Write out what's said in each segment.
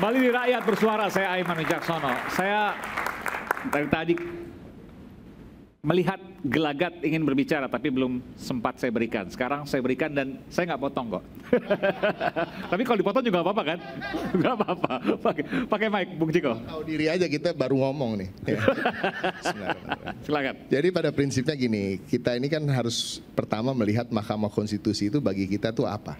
Kembali di Rakyat Bersuara, saya Aiman Wicaksono. Saya dari tadi melihat gelagat ingin berbicara, tapi belum sempat saya berikan. Sekarang saya berikan dan saya nggak potong kok. Tapi kalau dipotong juga nggak apa-apa kan? Nggak apa-apa. Pakai mic, Bung Ciko. Tahu diri aja kita baru ngomong nih. Silakan. Jadi pada prinsipnya gini, kita ini kan harus pertama melihat Mahkamah Konstitusi itu bagi kita tuh apa?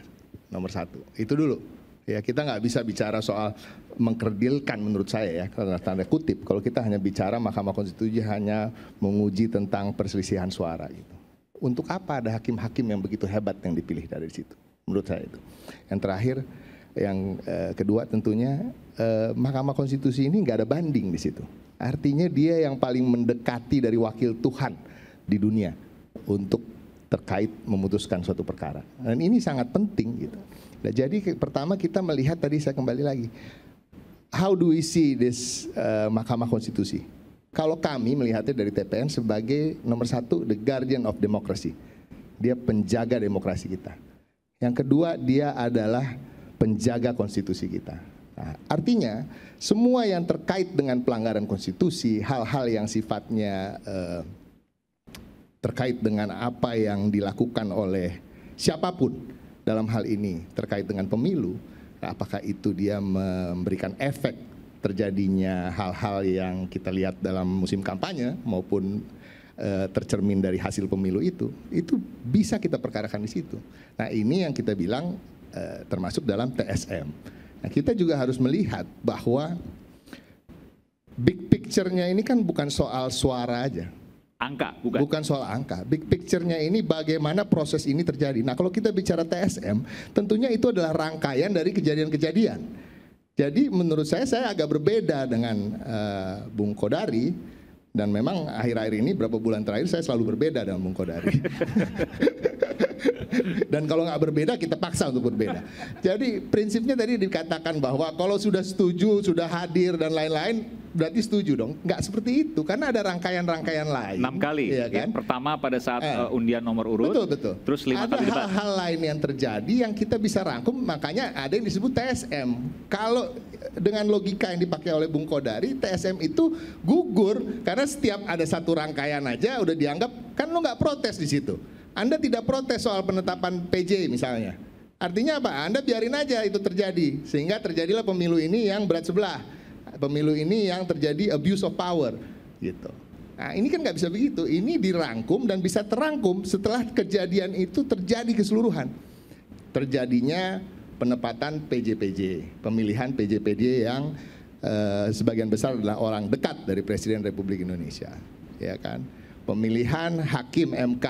Nomor satu, itu dulu. Ya, kita nggak bisa bicara soal mengkerdilkan menurut saya ya, karena tanda kutip. Kalau kita hanya bicara Mahkamah Konstitusi hanya menguji tentang perselisihan suara gitu. Untuk apa ada hakim-hakim yang begitu hebat yang dipilih dari situ? Menurut saya itu. Yang terakhir, yang kedua tentunya Mahkamah Konstitusi ini nggak ada banding di situ. Artinya dia yang paling mendekati dari wakil Tuhan di dunia untuk terkait memutuskan suatu perkara. Dan ini sangat penting gitu. Nah, jadi pertama kita melihat tadi saya kembali lagi, how do we see this Mahkamah Konstitusi? Kalau kami melihatnya dari TPN sebagai nomor satu, the guardian of democracy. Dia penjaga demokrasi kita. Yang kedua, dia adalah penjaga konstitusi kita. Nah, artinya semua yang terkait dengan pelanggaran konstitusi, hal-hal yang sifatnya terkait dengan apa yang dilakukan oleh siapapun dalam hal ini terkait dengan pemilu, apakah itu dia memberikan efek terjadinya hal-hal yang kita lihat dalam musim kampanye maupun tercermin dari hasil pemilu itu bisa kita perkarakan di situ. Nah, ini yang kita bilang termasuk dalam TSM. Nah, kita juga harus melihat bahwa big picture-nya ini kan bukan soal suara aja. Angka, bukan soal angka. Big picture-nya ini bagaimana proses ini terjadi. Nah, kalau kita bicara TSM, tentunya itu adalah rangkaian dari kejadian-kejadian. Jadi menurut saya agak berbeda dengan Bung Kodari. Dan memang akhir-akhir ini beberapa bulan terakhir saya selalu berbeda dengan Bung Kodari. Dan kalau nggak berbeda kita paksa untuk berbeda. Jadi prinsipnya tadi dikatakan bahwa kalau sudah setuju, sudah hadir dan lain-lain, berarti setuju dong. Nggak seperti itu, karena ada rangkaian-rangkaian lain. 6 kali, ya kan? Pertama pada saat undian nomor urut. Betul. Terus 5 kali debat. Ada hal-hal lain yang terjadi yang kita bisa rangkum, makanya ada yang disebut TSM. Kalau dengan logika yang dipakai oleh Bung Kodari, TSM itu gugur karena setiap ada satu rangkaian aja udah dianggap, kan lo nggak protes di situ. Anda tidak protes soal penetapan PJ misalnya. Artinya apa? Anda biarin aja itu terjadi. Sehingga terjadilah pemilu ini yang berat sebelah. Pemilu ini yang terjadi abuse of power. Gitu. Nah, ini kan nggak bisa begitu. Ini dirangkum dan bisa terangkum setelah kejadian itu terjadi keseluruhan. Terjadinya penempatan PJ-PJ. Pemilihan PJ-PJ yang sebagian besar adalah orang dekat dari Presiden Republik Indonesia. Ya kan? Pemilihan Hakim MK.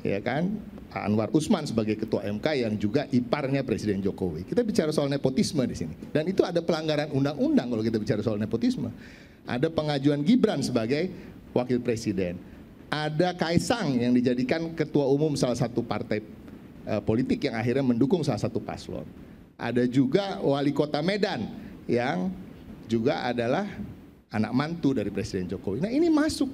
Ya kan, Anwar Usman sebagai ketua MK yang juga iparnya Presiden Jokowi. Kita bicara soal nepotisme di sini. Dan itu ada pelanggaran undang-undang kalau kita bicara soal nepotisme. Ada pengajuan Gibran sebagai wakil presiden. Ada Kaisang yang dijadikan ketua umum salah satu partai politik yang akhirnya mendukung salah satu paslon. Ada juga wali kota Medan yang juga adalah anak mantu dari Presiden Jokowi. Nah, ini masuk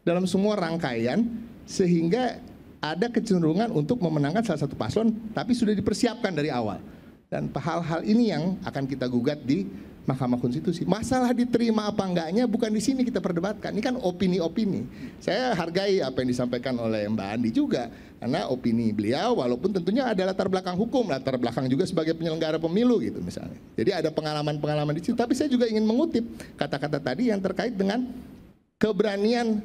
dalam semua rangkaian sehingga ada kecenderungan untuk memenangkan salah satu paslon, tapi sudah dipersiapkan dari awal. Dan hal-hal ini yang akan kita gugat di Mahkamah Konstitusi. Masalah diterima apa enggaknya bukan di sini kita perdebatkan. Ini kan opini-opini. Saya hargai apa yang disampaikan oleh Mbak Andi juga, karena opini beliau walaupun tentunya ada latar belakang hukum, latar belakang juga sebagai penyelenggara pemilu gitu misalnya. Jadi ada pengalaman-pengalaman di situ. Tapi saya juga ingin mengutip kata-kata tadi yang terkait dengan keberanian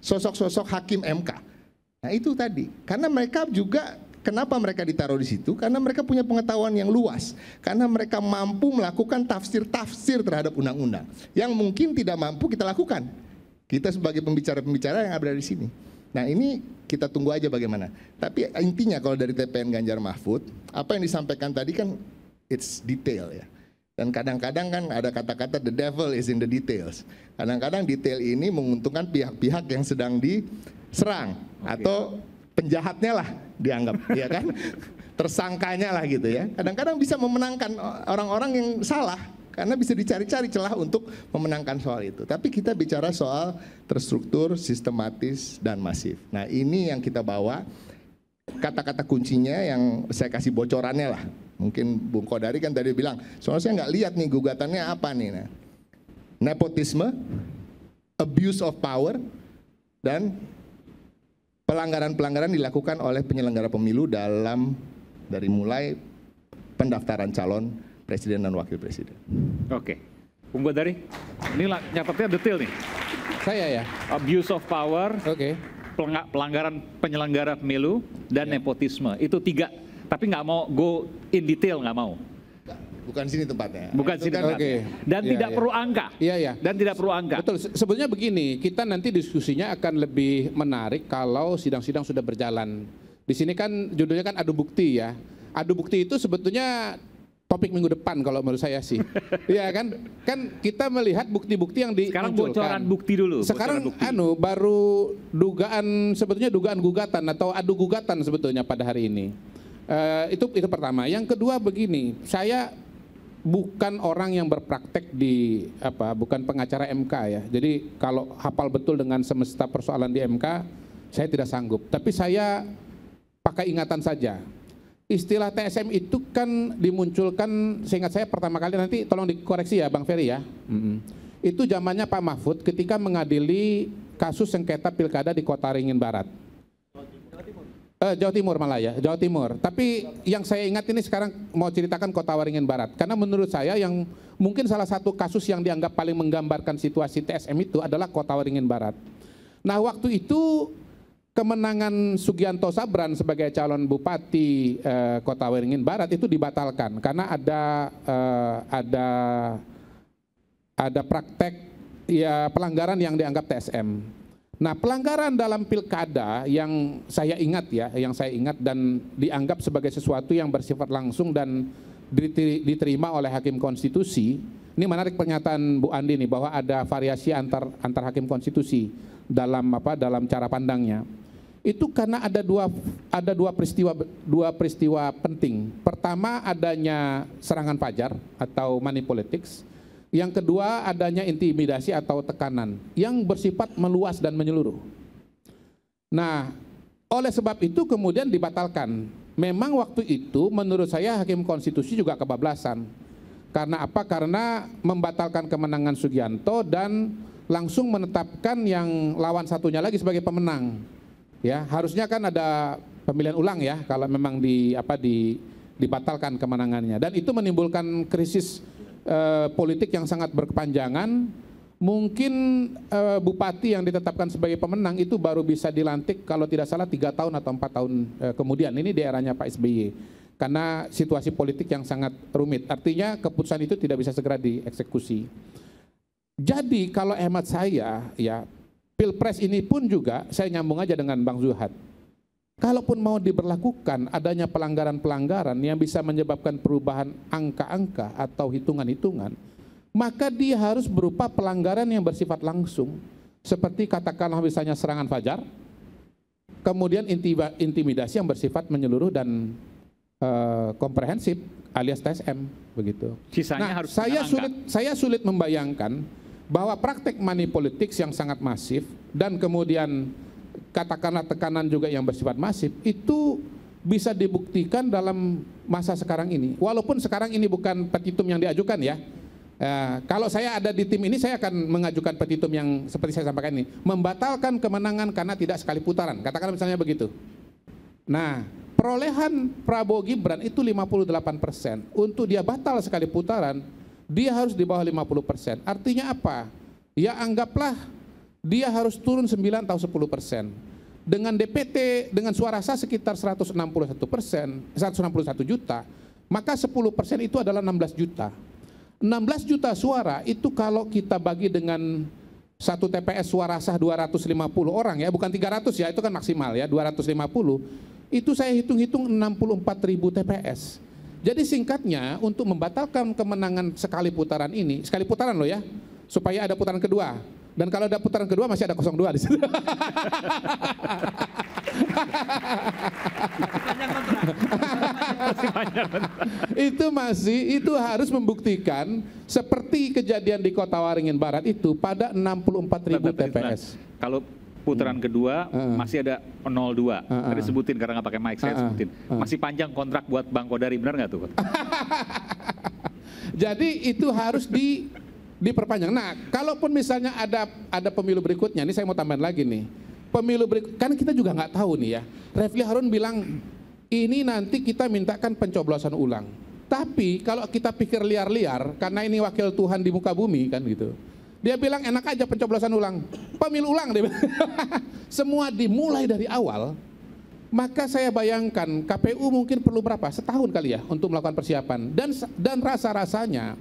sosok-sosok hakim MK. Nah, itu tadi, karena mereka juga, kenapa mereka ditaruh di situ? Karena mereka punya pengetahuan yang luas, karena mereka mampu melakukan tafsir-tafsir terhadap undang-undang yang mungkin tidak mampu kita lakukan. Kita sebagai pembicara-pembicara yang ada di sini. Nah, ini kita tunggu aja bagaimana. Tapi intinya kalau dari TPN Ganjar Mahfud, apa yang disampaikan tadi kan it's detail ya. Dan kadang-kadang kan ada kata-kata the devil is in the details. Kadang-kadang detail ini menguntungkan pihak-pihak yang sedang diserang atau penjahatnya lah dianggap, ya kan? Tersangkanya lah gitu ya. Kadang-kadang bisa memenangkan orang-orang yang salah karena bisa dicari-cari celah untuk memenangkan soal itu. Tapi kita bicara soal terstruktur, sistematis dan masif. Nah, ini yang kita bawa. Kata-kata kuncinya yang saya kasih bocorannya lah. Mungkin Bung Kodari kan tadi bilang, soalnya saya nggak lihat nih gugatannya apa nih. Nah, nepotisme, abuse of power, dan pelanggaran-pelanggaran dilakukan oleh penyelenggara pemilu dari mulai pendaftaran calon presiden dan wakil presiden. Oke, Bung Kodari, ini nyatetnya detail nih. Saya ya? Abuse of power, Oke. pelanggaran penyelenggara pemilu, dan nepotisme. Itu 3. Tapi nggak mau go in detail, nggak mau. Bukan sini tempatnya. Bukan Itu sini kan- tempatnya. Oke. Dan Iya, tidak iya. perlu angka. Iya, iya. Dan tidak perlu angka. Betul, sebetulnya begini, kita nanti diskusinya akan lebih menarik kalau sidang-sidang sudah berjalan. Di sini kan judulnya kan adu bukti ya. Adu bukti itu sebetulnya topik minggu depan kalau menurut saya sih. Iya kan? Kan kita melihat bukti-bukti yang Sekarang dimunculkan. bocoran bukti dulu. Sekarang bocoran bukti. baru sebetulnya dugaan gugatan atau adu gugatan sebetulnya pada hari ini. Itu pertama. Yang kedua begini, saya bukan orang yang berpraktek bukan pengacara MK ya. Jadi kalau hafal betul dengan semesta persoalan di MK, saya tidak sanggup. Tapi saya pakai ingatan saja. Istilah TSM itu kan dimunculkan, seingat saya pertama kali, nanti tolong dikoreksi ya Bang Ferry ya. Itu zamannya Pak Mahfud ketika mengadili kasus sengketa pilkada di Kota Waringin Barat. Jawa Timur malah ya, Jawa Timur. Tapi yang saya ingat ini sekarang mau ceritakan Kota Waringin Barat. Karena menurut saya yang mungkin salah satu kasus yang dianggap paling menggambarkan situasi TSM itu adalah Kota Waringin Barat. Nah waktu itu kemenangan Sugianto Sabran sebagai calon bupati Kota Waringin Barat itu dibatalkan karena ada praktek ya pelanggaran yang dianggap TSM. Nah pelanggaran dalam pilkada yang saya ingat dan dianggap sebagai sesuatu yang bersifat langsung dan diterima oleh hakim konstitusi. Ini menarik pernyataan Bu Andi nih bahwa ada variasi antar hakim konstitusi dalam cara pandangnya. Itu karena ada dua peristiwa penting. Pertama adanya serangan fajar atau money politics. Yang kedua adanya intimidasi atau tekanan yang bersifat meluas dan menyeluruh. Nah, oleh sebab itu kemudian dibatalkan. Memang waktu itu menurut saya hakim konstitusi juga kebablasan. Karena apa? Karena membatalkan kemenangan Sugianto dan langsung menetapkan yang lawan satunya lagi sebagai pemenang. Ya, harusnya kan ada pemilihan ulang ya kalau memang dibatalkan kemenangannya. Dan itu menimbulkan krisis politik yang sangat berkepanjangan. Mungkin bupati yang ditetapkan sebagai pemenang itu baru bisa dilantik kalau tidak salah 3 tahun atau 4 tahun kemudian. Ini di eranya Pak SBY. Karena situasi politik yang sangat rumit. Artinya keputusan itu tidak bisa segera dieksekusi. Jadi kalau hemat saya ya Pilpres ini pun juga saya nyambung aja dengan Bang Zuhad. Kalaupun mau diberlakukan adanya pelanggaran-pelanggaran yang bisa menyebabkan perubahan angka-angka atau hitungan-hitungan, maka dia harus berupa pelanggaran yang bersifat langsung. Seperti katakanlah misalnya serangan fajar, kemudian intimidasi yang bersifat menyeluruh dan komprehensif alias TSM begitu. Sisanya Nah, harus saya sulit membayangkan bahwa praktek money politics yang sangat masif dan kemudian katakanlah tekanan juga yang bersifat masif itu bisa dibuktikan dalam masa sekarang ini. Walaupun sekarang ini bukan petitum yang diajukan ya. Kalau saya ada di tim ini saya akan mengajukan petitum yang seperti saya sampaikan ini, membatalkan kemenangan karena tidak sekali putaran. Katakan misalnya begitu. Nah, perolehan Prabowo Gibran itu 58%. Untuk dia batal sekali putaran, dia harus di bawah 50%. Artinya apa? Ya anggaplah dia harus turun 9 atau 10%. Dengan DPT, dengan suara sah sekitar 161 juta, maka 10% itu adalah 16 juta. 16 juta suara itu kalau kita bagi dengan satu TPS suara sah 250 orang ya, bukan 300 ya, itu kan maksimal ya, 250. Itu saya hitung-hitung 64.000 TPS. Jadi singkatnya untuk membatalkan kemenangan sekali putaran ini, sekali putaran loh ya, supaya ada putaran kedua. Dan kalau ada putaran kedua masih ada 02 di situ. Itu harus membuktikan seperti kejadian di Kota Waringin Barat itu pada 64.000 TPS. Kalau putaran kedua masih ada 02. Tadi sebutin karena nggak pakai mic, saya sebutin. Masih panjang kontrak buat Bang Kodari, benar nggak tuh? Jadi itu harus diperpanjang. Nah, kalaupun misalnya ada pemilu berikutnya, ini saya mau tambahin lagi nih. Pemilu berikut, kan kita juga nggak tahu nih ya. Refli Harun bilang ini nanti kita mintakan pencoblosan ulang. Tapi kalau kita pikir liar-liar, karena ini wakil Tuhan di muka bumi kan gitu. Dia bilang enak aja pencoblosan ulang, pemilu ulang dia bilang. Semua dimulai dari awal. Maka saya bayangkan KPU mungkin perlu berapa? Setahun kali ya untuk melakukan persiapan. Dan rasa-rasanya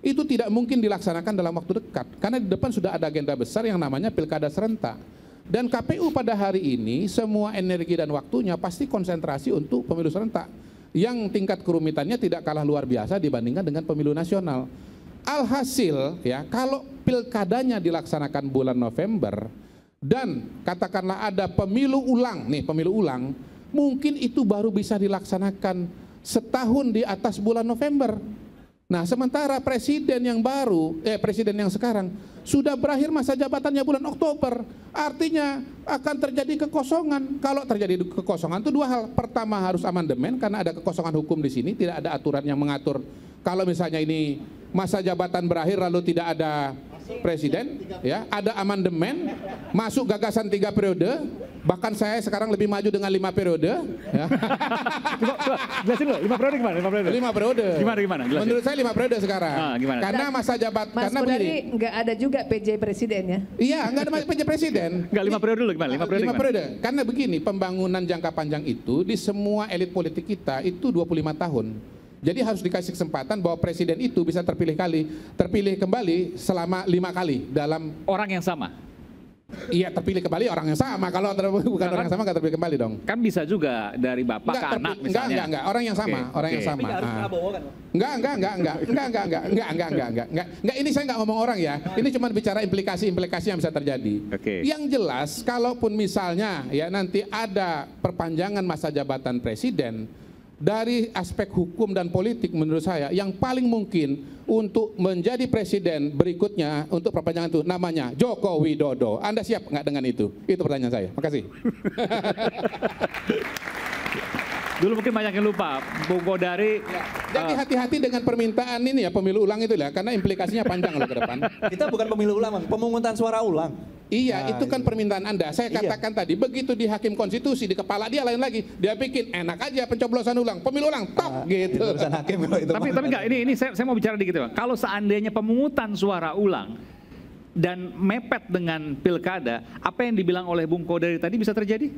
itu tidak mungkin dilaksanakan dalam waktu dekat. Karena di depan sudah ada agenda besar yang namanya pilkada serentak. Dan KPU pada hari ini semua energi dan waktunya pasti konsentrasi untuk pemilu serentak. Yang tingkat kerumitannya tidak kalah luar biasa dibandingkan dengan pemilu nasional. Alhasil ya, kalau pilkadanya dilaksanakan bulan November dan katakanlah ada pemilu ulang, mungkin itu baru bisa dilaksanakan setahun di atas bulan November. Nah, sementara presiden yang baru, presiden yang sekarang sudah berakhir masa jabatannya bulan Oktober. Artinya akan terjadi kekosongan. Kalau terjadi kekosongan itu dua hal. Pertama harus amandemen karena ada kekosongan hukum di sini, tidak ada aturan yang mengatur. Kalau misalnya ini masa jabatan berakhir lalu tidak ada presiden, ya, ada amandemen, masuk gagasan 3 periode, bahkan saya sekarang lebih maju dengan 5 periode. Ya. Jelasin dulu, 5 periode gimana? 5 periode. Gimana? Jelasin. Menurut saya 5 periode sekarang. Gimana? Karena masa jabatan, Mas karena Kodari nggak ada juga PJ presiden ya? Iya, nggak ada PJ presiden. Enggak, 5 periode dulu gimana? 5 periode 5 periode. Karena begini, pembangunan jangka panjang itu di semua elit politik kita itu 25 tahun. Jadi harus dikasih kesempatan bahwa presiden itu bisa terpilih kembali selama 5 kali dalam orang yang sama. Iya, terpilih kembali orang yang sama. Kalau bukan orang yang sama nggak terpilih kembali dong. Kan bisa juga dari bapak ke anak misalnya. Enggak, orang yang sama, orang yang sama. Enggak, ini saya nggak ngomong orang ya. Ini cuma bicara implikasi-implikasi yang bisa terjadi. Yang jelas, kalaupun misalnya ya nanti ada perpanjangan masa jabatan presiden, dari aspek hukum dan politik menurut saya yang paling mungkin untuk menjadi presiden berikutnya untuk perpanjangan itu namanya Joko Widodo. Anda siap nggak dengan itu? Itu pertanyaan saya. Makasih. Dulu mungkin banyak yang lupa, Bung Kodari. Ya, jadi hati-hati dengan permintaan ini ya, pemilu ulang itu ya, karena implikasinya panjang loh ke depan. Kita bukan pemilu ulang, Bang, pemungutan suara ulang. Iya, itu kan permintaan Anda. Saya katakan tadi, begitu di Hakim Konstitusi, di kepala dia lain lagi. Dia bikin enak aja pencoblosan ulang, pemilu ulang, top gitu. Urusan hakim kalau itu. Tapi enggak, ini saya mau bicara dikit, Bang. Kalau seandainya pemungutan suara ulang dan mepet dengan pilkada, apa yang dibilang oleh Bung Kodari tadi bisa terjadi?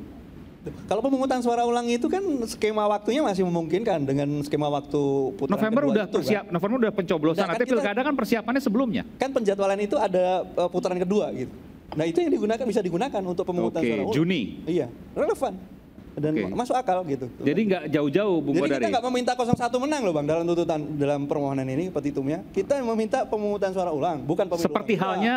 Kalau pemungutan suara ulang itu kan skema waktunya masih memungkinkan dengan skema waktu putaran November kedua udah itu, persiap, kan? November udah pencoblosan, Nah, kan artinya pilkada kan persiapannya sebelumnya. Kan penjadwalan itu ada putaran kedua gitu. Nah, itu yang bisa digunakan untuk pemungutan suara ulang. Juni. Iya, relevan dan masuk akal gitu. Jadi nggak jauh-jauh Bung Jadi Kodari. kita nggak meminta 01 menang loh, Bang, dalam tuntutan dalam permohonan ini petitumnya. Kita meminta pemungutan suara ulang, bukan pemilu Seperti ulang. halnya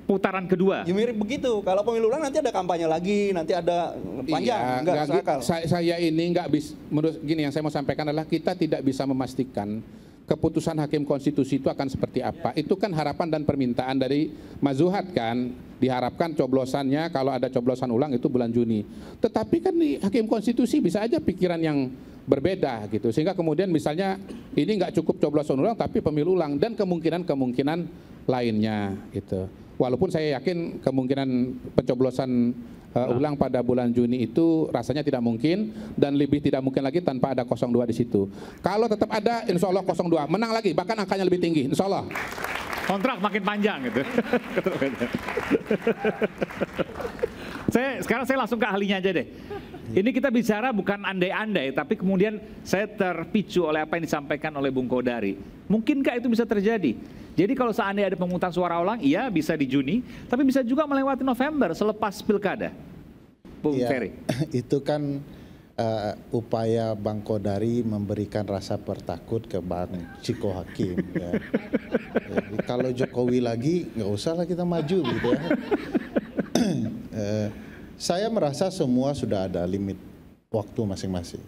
putaran kedua. Ya mirip begitu. Kalau pemilu ulang nanti ada kampanye lagi, nanti ada panjang. Iya, Masuk akal. saya ini nggak bisa, menurut gini yang saya mau sampaikan adalah kita tidak bisa memastikan keputusan Hakim Konstitusi itu akan seperti apa. Itu kan harapan dan permintaan dari Mas Zuhad kan, diharapkan coblosannya kalau ada coblosan ulang itu bulan Juni. Tetapi kan di Hakim Konstitusi bisa aja pikiran yang berbeda gitu, sehingga kemudian misalnya ini nggak cukup coblosan ulang tapi pemilu ulang dan kemungkinan lainnya gitu. Walaupun saya yakin kemungkinan pencoblosan ulang pada bulan Juni itu rasanya tidak mungkin dan lebih tidak mungkin lagi tanpa ada 02 di situ. Kalau tetap ada, insya Allah 02 menang lagi, bahkan angkanya lebih tinggi, insya Allah. Kontrak makin panjang gitu. Sekarang saya langsung ke ahlinya aja deh. Ini kita bicara bukan andai-andai, tapi kemudian saya terpicu oleh apa yang disampaikan oleh Bung Kodari. Mungkinkah itu bisa terjadi? Jadi kalau seandainya ada pemungutan suara ulang, iya bisa di Juni, tapi bisa juga melewati November selepas pilkada. Bung Ferry. Itu kan upaya Bang Kodari memberikan rasa pertakut ke Bang Ciko Hakim. Ya. Jadi kalau Jokowi lagi, nggak usah lah kita maju gitu ya. Saya merasa semua sudah ada limit waktu masing-masing.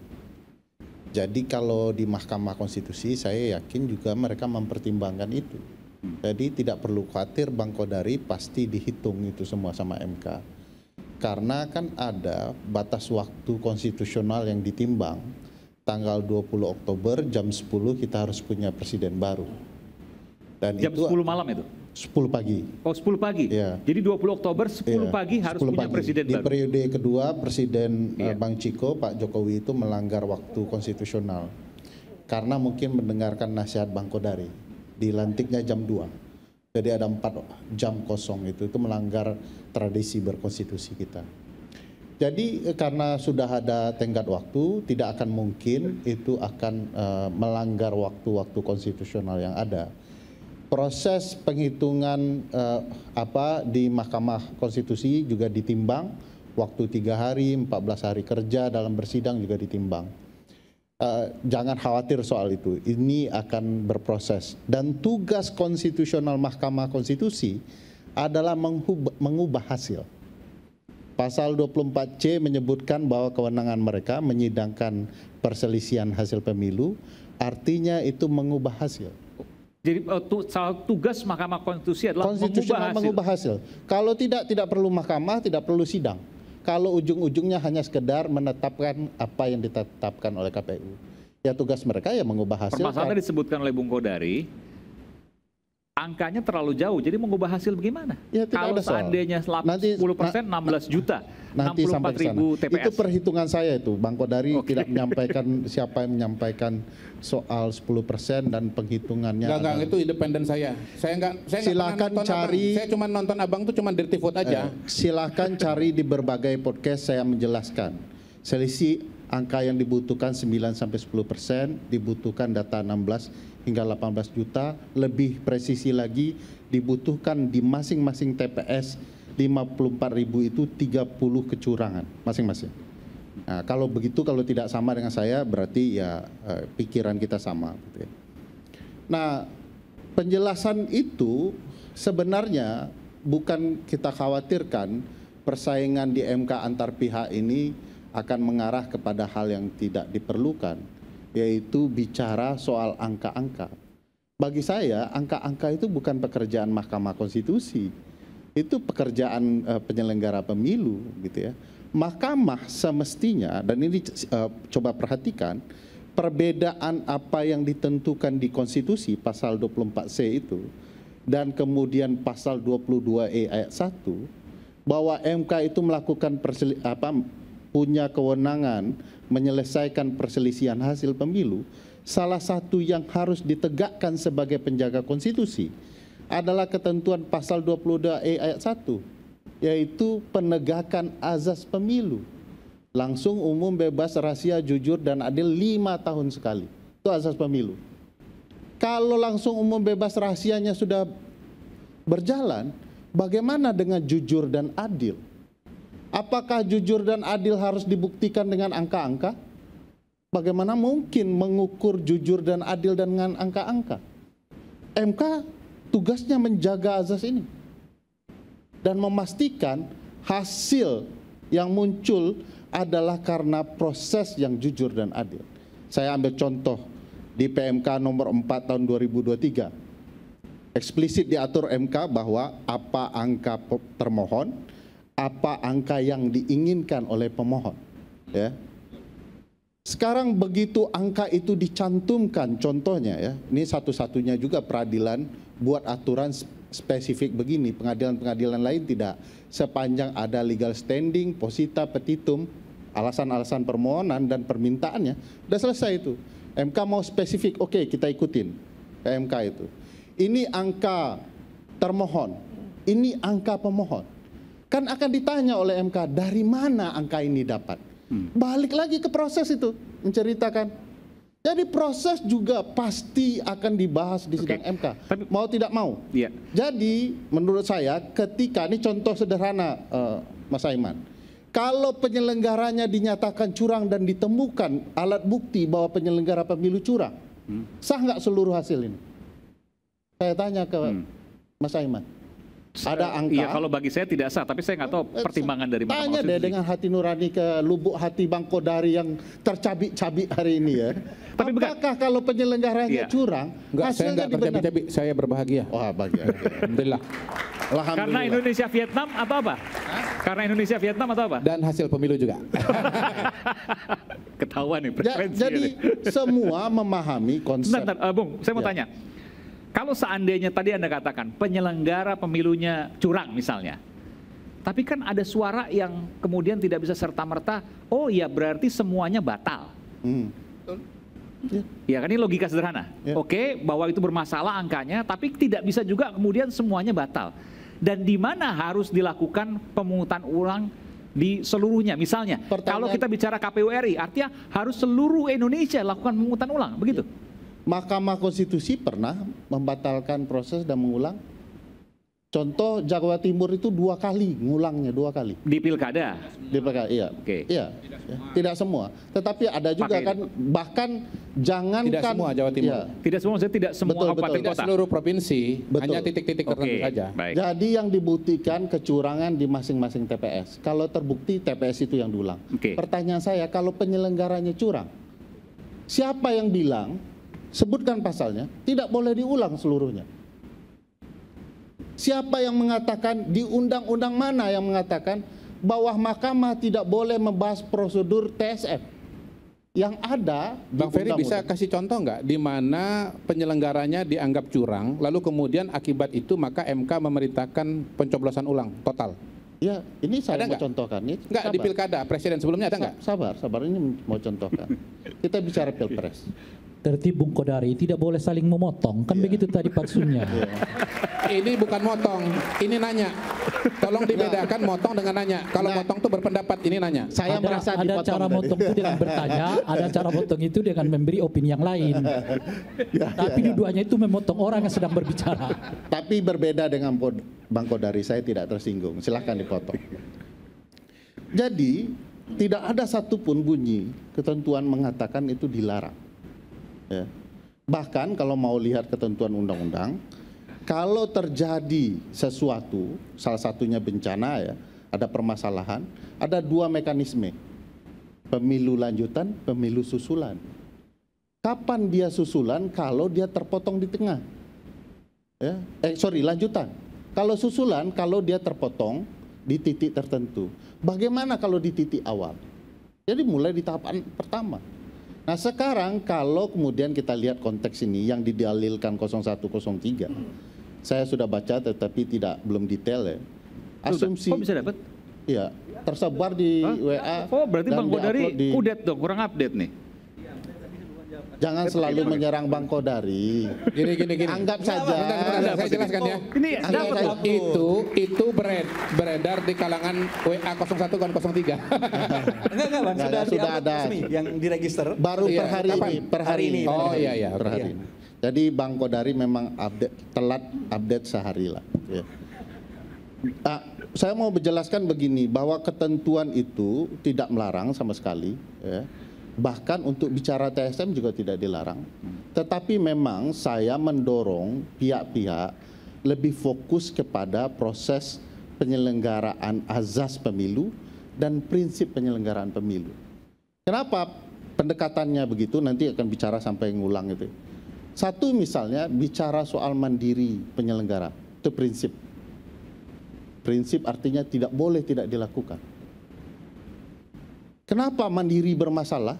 Jadi kalau di Mahkamah Konstitusi saya yakin juga mereka mempertimbangkan itu. Jadi tidak perlu khawatir Bang Kodari pasti dihitung itu semua sama MK. karena kan ada batas waktu konstitusional yang ditimbang. Tanggal 20 Oktober jam 10 kita harus punya presiden baru. Dan Jam itu 10 malam itu? 10 pagi. Oh 10 pagi? Iya. Jadi 20 Oktober 10 Iya, pagi harus 10 punya pagi. presiden Di baru? periode kedua Presiden Iya. Bang Ciko, Pak Jokowi itu melanggar waktu konstitusional. Karena mungkin mendengarkan nasihat Bang Kodari. Dilantiknya jam 2. Jadi ada 4 jam kosong itu melanggar tradisi berkonstitusi kita. Jadi karena sudah ada tenggat waktu, tidak akan mungkin itu akan melanggar waktu-waktu konstitusional yang ada. Proses penghitungan di Mahkamah Konstitusi juga ditimbang, waktu 3 hari, 14 hari kerja dalam bersidang juga ditimbang. Jangan khawatir soal itu, ini akan berproses. Dan tugas konstitusional Mahkamah Konstitusi adalah mengubah hasil. Pasal 24C menyebutkan bahwa kewenangan mereka menyidangkan perselisihan hasil pemilu, artinya itu mengubah hasil. Jadi salah tugas Mahkamah Konstitusi adalah Mengubah hasil. Kalau tidak perlu mahkamah, tidak perlu sidang. Kalau ujung-ujungnya hanya sekedar menetapkan apa yang ditetapkan oleh KPU. Ya tugas mereka ya mengubah hasil. Permasalahannya disebutkan oleh Bung Kodari, angkanya terlalu jauh, jadi mengubah hasil bagaimana? Ya, kalau ada soal. seandainya 10% 16 juta, nanti 64.000 TPS. Itu perhitungan saya itu, Bang Kodari tidak menyampaikan siapa yang menyampaikan soal 10% dan penghitungannya. Enggak, itu independen saya. Saya enggak silakan cari. Saya cuma nonton Abang tuh cuma Dirty Vote aja. Silakan cari di berbagai podcast saya menjelaskan. Selisih angka yang dibutuhkan 9-10%, dibutuhkan data 16 hingga 18 juta, lebih presisi lagi dibutuhkan di masing-masing TPS 54.000 itu 30 kecurangan masing-masing. Nah, kalau begitu, kalau tidak sama dengan saya berarti ya pikiran kita sama. Gitu ya. Nah, penjelasan itu sebenarnya bukan kita khawatirkan persaingan di MK antar pihak ini akan mengarah kepada hal yang tidak diperlukan, yaitu bicara soal angka-angka. Bagi saya, angka-angka itu bukan pekerjaan Mahkamah Konstitusi, itu pekerjaan penyelenggara pemilu, gitu ya. Mahkamah semestinya, dan ini coba perhatikan, perbedaan apa yang ditentukan di konstitusi pasal 24C itu, dan kemudian pasal 22E ayat 1, bahwa MK itu melakukan punya kewenangan menyelesaikan perselisihan hasil pemilu, salah satu yang harus ditegakkan sebagai penjaga konstitusi adalah ketentuan pasal 22E ayat 1, yaitu penegakan azas pemilu. Langsung, umum, bebas, rahasia, jujur, dan adil 5 tahun sekali. Itu azas pemilu. Kalau langsung, umum, bebas, rahasianya sudah berjalan, bagaimana dengan jujur dan adil? Apakah jujur dan adil harus dibuktikan dengan angka-angka? Bagaimana mungkin mengukur jujur dan adil dengan angka-angka? MK tugasnya menjaga azas ini dan memastikan hasil yang muncul adalah karena proses yang jujur dan adil. Saya ambil contoh di PMK nomor 4 tahun 2023. Eksplisit diatur MK bahwa apa angka termohon, apa angka yang diinginkan oleh pemohon. Ya. Sekarang begitu angka itu dicantumkan, contohnya ya, ini satu-satunya juga peradilan buat aturan spesifik begini, pengadilan-pengadilan lain tidak. Sepanjang ada legal standing, posita, petitum, alasan-alasan permohonan dan permintaannya, udah selesai itu. MK mau spesifik, oke, kita ikutin PMK itu. Ini angka termohon, ini angka pemohon. Kan akan ditanya oleh MK, dari mana angka ini dapat? Balik lagi ke proses itu, menceritakan. Jadi proses juga pasti akan dibahas di sidang MK, mau tidak mau. Iya. Jadi menurut saya ketika, ini contoh sederhana Mas Aiman, kalau penyelenggaranya dinyatakan curang dan ditemukan alat bukti bahwa penyelenggara pemilu curang, sah nggak seluruh hasil ini? Saya tanya ke Mas Aiman. Ada angka. Iya, kalau bagi saya tidak sah, tapi saya nggak tahu pertimbangan dari Mahkamah Tanya deh Konstitusi. dengan hati nurani ke lubuk hati Bang Kodari yang tercabik-cabik hari ini ya. Tapi bukan- Apakah kalau penyelenggaranya Iya. curang, Enggak, saya hasilnya enggak tercabik-cabik, saya berbahagia. Wah, bahagia. Alhamdulillah. Karena Alhamdulillah. Indonesia Vietnam atau apa? Karena Indonesia Vietnam atau apa? Dan hasil pemilu juga. Ketahuan nih preferensi. Jadi semua memahami konsep. Bentar, Bung, saya mau Ya. tanya. Kalau seandainya tadi Anda katakan penyelenggara pemilunya curang misalnya, tapi kan ada suara yang kemudian tidak bisa serta-merta, oh iya berarti semuanya batal. Hmm. Ya kan ini logika sederhana. Ya. Oke, bahwa itu bermasalah angkanya, tapi tidak bisa juga kemudian semuanya batal. Dan di mana harus dilakukan pemungutan ulang di seluruhnya. Misalnya, kalau kita bicara KPU RI, artinya harus seluruh Indonesia lakukan pemungutan ulang, begitu? Mahkamah Konstitusi pernah membatalkan proses dan mengulang. Contoh Jawa Timur itu 2 kali, ngulangnya 2 kali. Di pilkada. Di PK, iya. Oke. Iya. Tidak semua. Tetapi ada juga Pakai kan bahkan jangankan Tidak semua Jawa Timur. Iya. Tidak semua, maksudnya tidak semua Betul, kabupaten Tidak kota. seluruh provinsi, Betul. hanya titik-titik tertentu Oke, saja. baik. Jadi yang dibuktikan kecurangan di masing-masing TPS. Kalau terbukti TPS itu yang diulang. Oke. Pertanyaan saya, kalau penyelenggaranya curang, siapa yang bilang, sebutkan pasalnya, tidak boleh diulang seluruhnya? Siapa yang mengatakan, di undang-undang mana yang mengatakan bahwa mahkamah tidak boleh membahas prosedur TSM? Yang ada di Bang Ferry bisa undang-undang. kasih contoh nggak di mana penyelenggaranya dianggap curang, lalu kemudian akibat itu maka MK memerintahkan pencoblosan ulang total? Ya, ini saya Ada mau nggak? contohkan. Ini Nggak di sabar. pilkada presiden sebelumnya ada nggak? Sabar, ini mau contohkan. Kita bicara pilpres. Tertib Bung Kodari tidak boleh saling memotong, kan begitu tadi patsunnya. Ini bukan motong, ini nanya. Tolong dibedakan motong dengan nanya. Kalau Nah. motong tuh berpendapat, ini nanya. Saya merasa Ada dipotong cara tadi. motong itu dengan bertanya, ada cara motong itu dengan memberi opini yang lain. Tapi dua-duanya itu memotong orang yang sedang berbicara. Tapi berbeda dengan Bang Kodari, saya tidak tersinggung. Silahkan dipotong. Jadi, tidak ada satupun bunyi ketentuan mengatakan itu dilarang. Ya. Bahkan kalau mau lihat ketentuan undang-undang, kalau terjadi sesuatu, salah satunya bencana ya, ada permasalahan, ada 2 mekanisme. Pemilu lanjutan, pemilu susulan. Kapan dia susulan? Kalau dia terpotong di tengah. Ya. Lanjutan. Kalau susulan, kalau dia terpotong di titik tertentu. Bagaimana kalau di titik awal? Jadi mulai di tahapan pertama. Nah sekarang kalau kemudian kita lihat konteks ini yang didalilkan 0103, saya sudah baca tetapi belum detail ya. Asumsi, Kok bisa dapat? ya tersebar di Hah? WA. Oh berarti dan Bang Kodari di-upload di- kudet dong, kurang update nih. Jangan selalu menyerang Bang Kodari. Gini. Anggap saja. Bentar, saya jelaskan ya. Ini Anggap dapat saja. loh. Itu beredar di kalangan WA 01 dan 03. Enggak Bang, Enggak, sudah ada. resmi yang diregister. Baru Iya, per hari kapan? ini, per hari ini. Oh iya. Per hari ini. Jadi Bang Kodari memang telat update sehari lah. Ya. Saya mau menjelaskan begini, bahwa ketentuan itu tidak melarang sama sekali. Ya. Bahkan untuk bicara TSM juga tidak dilarang. Tetapi memang saya mendorong pihak-pihak lebih fokus kepada proses penyelenggaraan azas pemilu dan prinsip penyelenggaraan pemilu. Kenapa pendekatannya begitu? Nanti akan bicara sampai ngulang itu. Satu misalnya bicara soal mandiri penyelenggara, itu prinsip. Prinsip artinya tidak boleh tidak dilakukan. Kenapa mandiri bermasalah?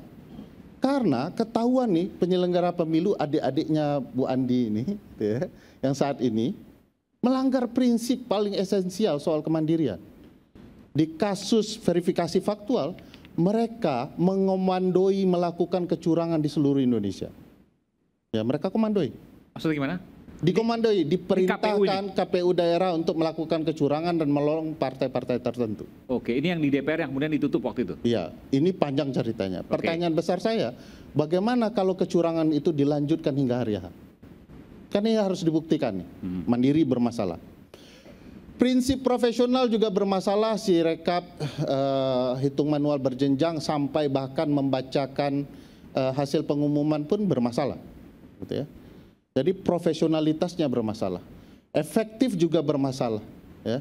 Karena ketahuan nih penyelenggara pemilu adik-adiknya Bu Andi ini, ya, yang saat ini melanggar prinsip paling esensial soal kemandirian. Di kasus verifikasi faktual, mereka mengomandoi melakukan kecurangan di seluruh Indonesia. Ya, mereka komandoi. Maksudnya gimana? Dikomandoi, diperintahkan KPU daerah untuk melakukan kecurangan dan melolong partai-partai tertentu. Oke, ini yang di DPR yang kemudian ditutup waktu itu. Iya, ini panjang ceritanya. Pertanyaan besar saya, bagaimana kalau kecurangan itu dilanjutkan hingga hari H? Kan ini harus dibuktikan nih, mandiri bermasalah. Prinsip profesional juga bermasalah, si rekap hitung manual berjenjang sampai bahkan membacakan hasil pengumuman pun bermasalah. Gitu ya. Jadi profesionalitasnya bermasalah. Efektif juga bermasalah. Ya.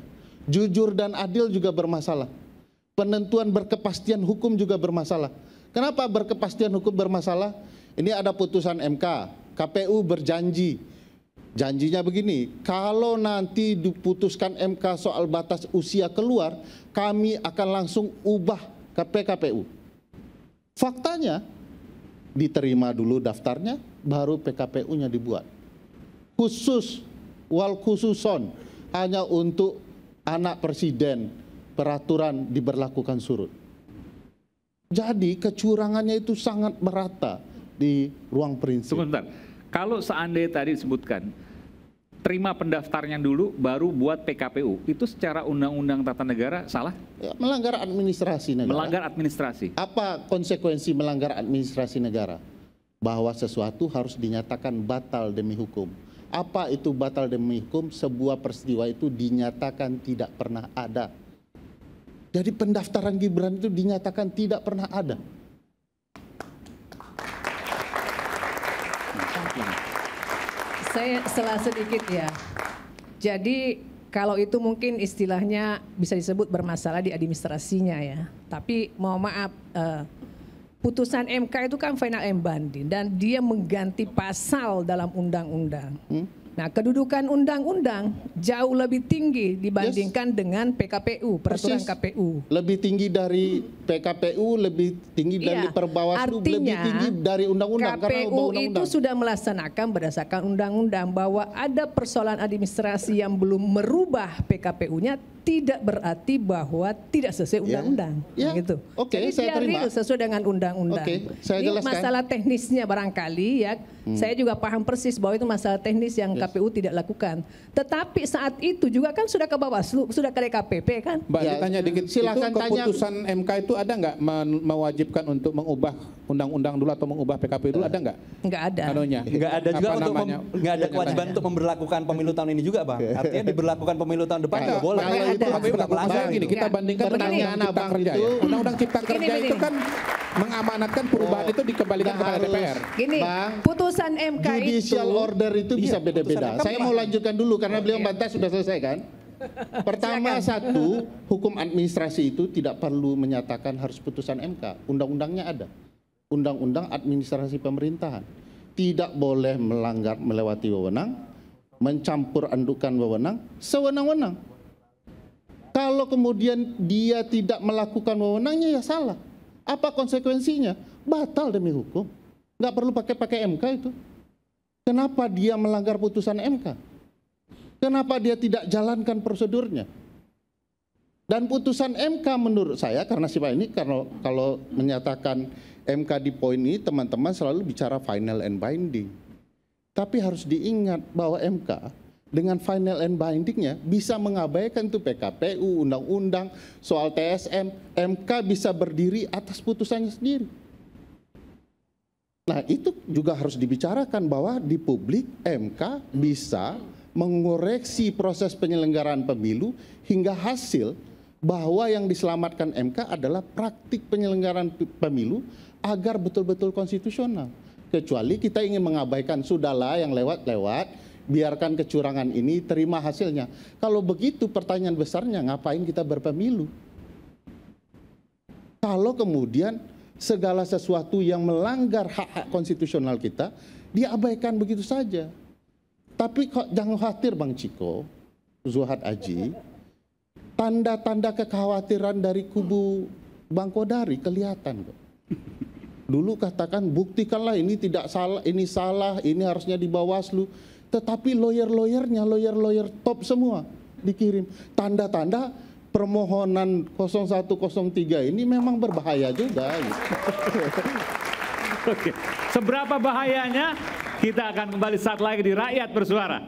Jujur dan adil juga bermasalah. Penentuan berkepastian hukum juga bermasalah. Kenapa berkepastian hukum bermasalah? Ini ada putusan MK, KPU berjanji. Janjinya begini, kalau nanti diputuskan MK soal batas usia keluar, kami akan langsung ubah ke PKPU. Faktanya, diterima dulu daftarnya, baru PKPU-nya dibuat. Khusus, wal khususon, hanya untuk anak presiden, peraturan diberlakukan surut. Jadi kecurangannya itu sangat merata di ruang prinsip. Sebentar, kalau seandainya tadi disebutkan, terima pendaftarnya dulu baru buat PKPU, itu secara undang-undang tata negara salah? Ya, melanggar administrasi negara. Melanggar administrasi. Apa konsekuensi melanggar administrasi negara? Bahwa sesuatu harus dinyatakan batal demi hukum. Apa itu batal demi hukum? Sebuah peristiwa itu dinyatakan tidak pernah ada. Jadi pendaftaran Gibran itu dinyatakan tidak pernah ada. Saya salah sedikit ya. Jadi kalau itu mungkin istilahnya bisa disebut bermasalah di administrasinya ya. Tapi mohon maaf, putusan MK itu kan final and binding dan dia mengganti pasal dalam undang-undang. Nah, kedudukan undang-undang jauh lebih tinggi dibandingkan dengan PKPU, peraturan Persis. KPU. Lebih tinggi dari PKPU, lebih tinggi dari Perbawaslu, lebih tinggi dari undang-undang. KPU itu sudah melaksanakan berdasarkan undang-undang bahwa ada persoalan administrasi yang belum merubah PKPU-nya tidak berarti bahwa tidak sesuai undang-undang. Ya. Gitu. Oke, jadi saya terima. sesuai dengan undang-undang. Oke, saya Ini jelaskan. masalah teknisnya barangkali ya. Saya juga paham persis bahwa itu masalah teknis yang KPU tidak lakukan. Tetapi saat itu juga kan sudah ke Bawaslu, sudah ke DKPP kan? Mbak, Ya, ditanya dikit, silakan itu keputusan MK itu ada nggak mewajibkan untuk mengubah undang-undang dulu atau mengubah PKPU dulu, ada nggak? Nggak ada. Anunya? Nggak ada juga Apa untuk namanya? nggak ada kewajiban untuk memberlakukan pemilu tahun ini juga, Bang. Artinya diberlakukan pemilu tahun depan juga boleh. kalau itu KPU nggak melanggar. Maksudnya gini, kita Nggak. bandingkan dengan Pertanyaan Undang-Undang Cipta abang Kerja itu- ya. Undang-Undang Cipta Kerja Gini. itu kan mengamanatkan perubahan itu dikembalikan nggak kepada harus. DPR. Gini, Bang, putusan MK Judicial itu order itu bisa Iya, beda-beda. putusan MK Saya mau lanjutkan dulu karena beliau bantah sudah selesai kan. Pertama, satu, hukum administrasi itu tidak perlu menyatakan harus putusan MK. Undang-undangnya ada. Undang-undang administrasi pemerintahan. Tidak boleh melewati wewenang, mencampur andukan wewenang, sewenang-wenang. Kalau kemudian dia tidak melakukan wewenangnya ya salah. Apa konsekuensinya? Batal demi hukum. Nggak perlu pakai MK itu. Kenapa dia melanggar putusan MK? Kenapa dia tidak jalankan prosedurnya? Dan putusan MK menurut saya, karena sifat ini, karena kalau menyatakan MK di poin ini, teman-teman selalu bicara final and binding. Tapi harus diingat bahwa MK dengan final and bindingnya bisa mengabaikan tuh PKPU, undang-undang, soal TSM, MK bisa berdiri atas putusannya sendiri. Nah itu juga harus dibicarakan bahwa di publik MK bisa mengoreksi proses penyelenggaraan pemilu hingga hasil bahwa yang diselamatkan MK adalah praktik penyelenggaraan pemilu agar betul-betul konstitusional. Kecuali kita ingin mengabaikan sudahlah yang lewat-lewat, biarkan kecurangan ini, terima hasilnya. Kalau begitu pertanyaan besarnya ngapain kita berpemilu? Kalau kemudian segala sesuatu yang melanggar hak-hak konstitusional kita diabaikan begitu saja. Tapi kok jangan khawatir Bang Ciko, Zuhad Aji, tanda-tanda kekhawatiran dari kubu Bang Kodari kelihatan kok. Dulu katakan buktikanlah ini tidak salah, ini harusnya di Bawaslu. Tetapi lawyer-lawyernya, lawyer top semua dikirim. Tanda-tanda permohonan 0103 ini memang berbahaya juga. Gitu. Oke, seberapa bahayanya kita akan kembali saat lagi di Rakyat Bersuara.